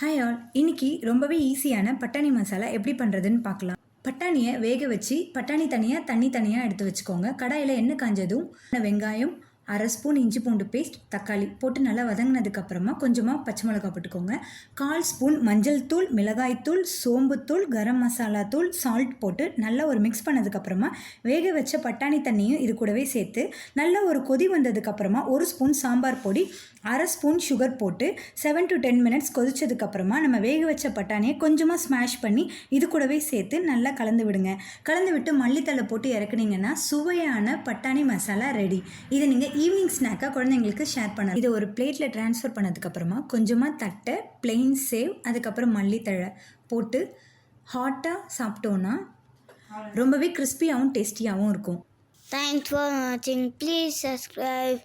Hi all, இன்னைக்கு ரொம்பவே ஈஸியான பட்டாணி மசாலா எப்படி பண்ணுறதுன்னு பார்க்கலாம். பட்டாணியை வேக வச்சு பட்டாணி தனியாக தண்ணி தனியாக எடுத்து வச்சுக்கோங்க. கடாயில் எண்ணெய் காஞ்சதும் வெங்காயம், அரை ஸ்பூன் இஞ்சி பூண்டு பேஸ்ட், தக்காளி போட்டு நல்லா வதங்கினதுக்கப்புறமா கொஞ்சமாக பச்சை மிளகா போட்டுக்கோங்க. 1/4 ஸ்பூன் மஞ்சள் தூள், மிளகாய்த்தூள், சோம்புத்தூள், கரம் மசாலா தூள், சால்ட் போட்டு நல்லா ஒரு மிக்ஸ் பண்ணதுக்கப்புறமா வேக வச்ச பட்டாணி தண்ணியும் இது கூடவே சேர்த்து நல்லா ஒரு கொதி வந்ததுக்கப்புறமா 1 ஸ்பூன் சாம்பார் பொடி, அரை ஸ்பூன் சுகர் போட்டு 7 to 10 மினிட்ஸ் கொதிச்சதுக்கப்புறமா நம்ம வேக வச்ச பட்டாணியை கொஞ்சமாக ஸ்மாஷ் பண்ணி இது கூடவே சேர்த்து நல்லா கலந்து விடுங்க. கலந்து விட்டு மல்லித்தலை போட்டு இறக்குனீங்கன்னா சுவையான பட்டாணி மசாலா ரெடி. இதை நீங்கள் ஈவினிங் ஸ்நாக்காக குழந்தைங்களுக்கு ஷேர் பண்ணலாம். இதை ஒரு பிளேட்டில் ட்ரான்ஸ்ஃபர் பண்ணதுக்கப்புறமா கொஞ்சமாக தட்டை, பிளெயின் சேவ், அதுக்கப்புறம் மல்லித்தழை போட்டு ஹாட்டாக சாப்பிட்டோன்னா ரொம்பவே கிறிஸ்பியாகவும் டேஸ்டியாகவும் இருக்கும். Thanks for watching. Please subscribe.